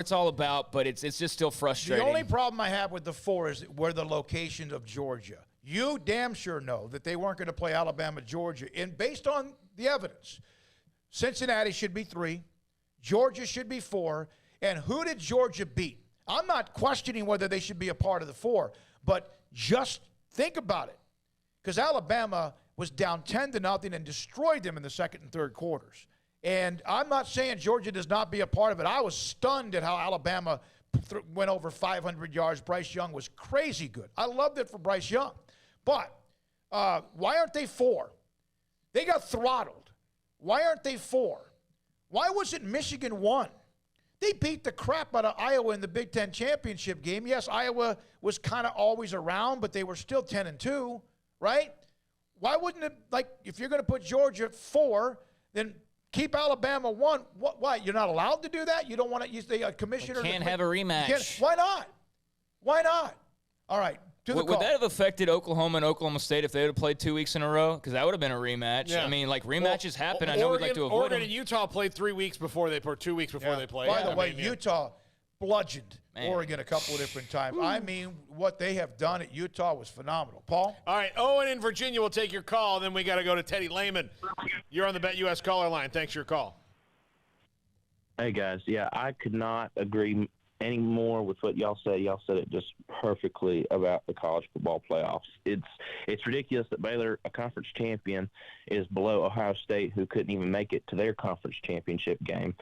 it's all about, but it's just still frustrating. The only problem I have with the 4 is where the location of Georgia. You damn sure know that they weren't going to play Alabama, Georgia. And based on the evidence, Cincinnati should be 3, Georgia should be 4, and who did Georgia beat? I'm not questioning whether they should be a part of the 4, but just think about it. Because Alabama was down 10-0 and destroyed them in the second and third quarters. And I'm not saying Georgia does not be a part of it. I was stunned at how Alabama went over 500 yards. Bryce Young was crazy good. I loved it for Bryce Young. But why aren't they 4? They got throttled. Why aren't they 4? Why wasn't Michigan 1? They beat the crap out of Iowa in the Big Ten championship game. Yes, Iowa was kind of always around, but they were still 10-2, right? Why wouldn't it, like, if you're going to put Georgia at 4, then keep Alabama 1. What? You're not allowed to do that? You don't want to use the commissioner? Can't have a rematch. Why not? Why not? All right. Would that have affected Oklahoma and Oklahoma State if they would have played 2 weeks in a row? Because that would have been a rematch. Yeah. I mean, like, rematches happen. I know we'd like to avoid Oregon them. and Utah played 3 weeks before they, or 2 weeks before they played. By the way, Utah bludgeoned Oregon a couple of different times. I mean, what they have done at Utah was phenomenal. Paul? All right, Owen in Virginia will take your call. Then we got to go to Teddy Lehman. You're on the BetUS caller line. Thanks for your call. Hey, guys. Yeah, I could not agree any more with what y'all said. Y'all said it just perfectly about the college football playoffs. It's ridiculous that Baylor, a conference champion, is below Ohio State, who couldn't even make it to their conference championship game.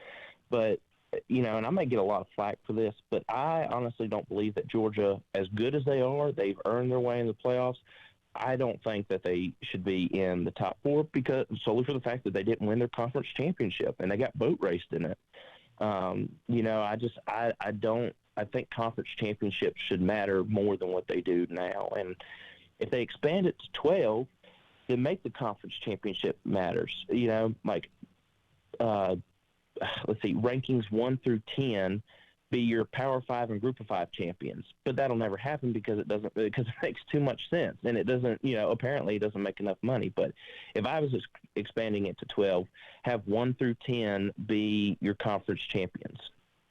But, you know, and I may get a lot of flack for this, but I honestly don't believe that Georgia, as good as they are, they've earned their way in the playoffs. I don't think that they should be in the top 4 because solely for the fact that they didn't win their conference championship and they got boat raced in it. You know, I think conference championships should matter more than what they do now. And if they expand it to 12, then make the conference championship matters. You know, like, let's see, rankings 1 through 10 be your Power 5 and Group of 5 champions. But that'll never happen because it makes too much sense. And it doesn't, you know, apparently it doesn't make enough money. But if I was expanding it to 12, have 1 through 10 be your conference champions.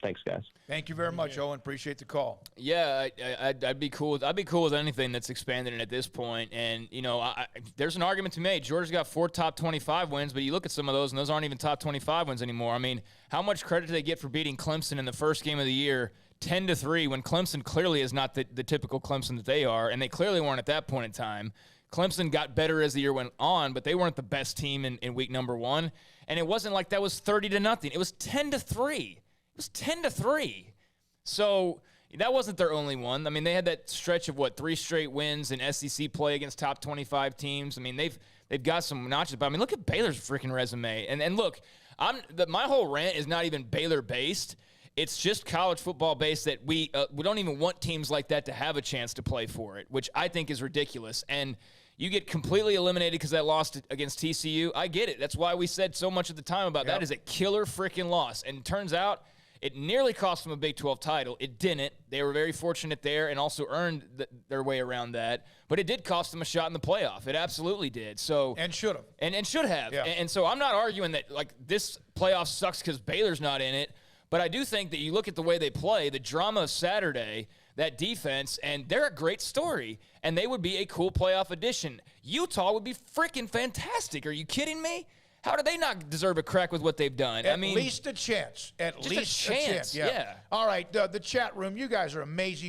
Thanks, guys. Thank you very much, Owen. Appreciate the call. Yeah, I'd be cool. I'd be cool with anything that's expanded it at this point. And you know, there's an argument to be made. Georgia's got 4 top 25 wins, but you look at some of those, and those aren't even top 25 wins anymore. I mean, how much credit do they get for beating Clemson in the first game of the year, 10-3, when Clemson clearly is not the typical Clemson that they are, and they clearly weren't at that point in time. Clemson got better as the year went on, but they weren't the best team in week number 1. And it wasn't like that was 30-0. It was 10-3. It was 10-3. So that wasn't their only one. I mean, they had that stretch of, 3 straight wins in SEC play against top 25 teams. I mean, they've got some notches. But, I mean, look at Baylor's freaking resume. And look, my whole rant is not even Baylor-based. It's just college football-based that we don't even want teams like that to have a chance to play for it, which I think is ridiculous. And you get completely eliminated because that loss against TCU. I get it. That's why we said so much at the time about that is a killer freaking loss. And it turns out it nearly cost them a Big 12 title. It didn't. They were very fortunate there and also earned their way around that. But it did cost them a shot in the playoff. It absolutely did. So and should have. And should have. Yeah. And so I'm not arguing that, like, this playoff sucks because Baylor's not in it. But I do think that you look at the way they play, the drama of Saturday, that defense, and they're a great story. And they would be a cool playoff addition. Utah would be freaking fantastic. Are you kidding me? How do they not deserve a crack with what they've done? At least a chance. At least a chance. Yeah. All right, the chat room, you guys are amazing.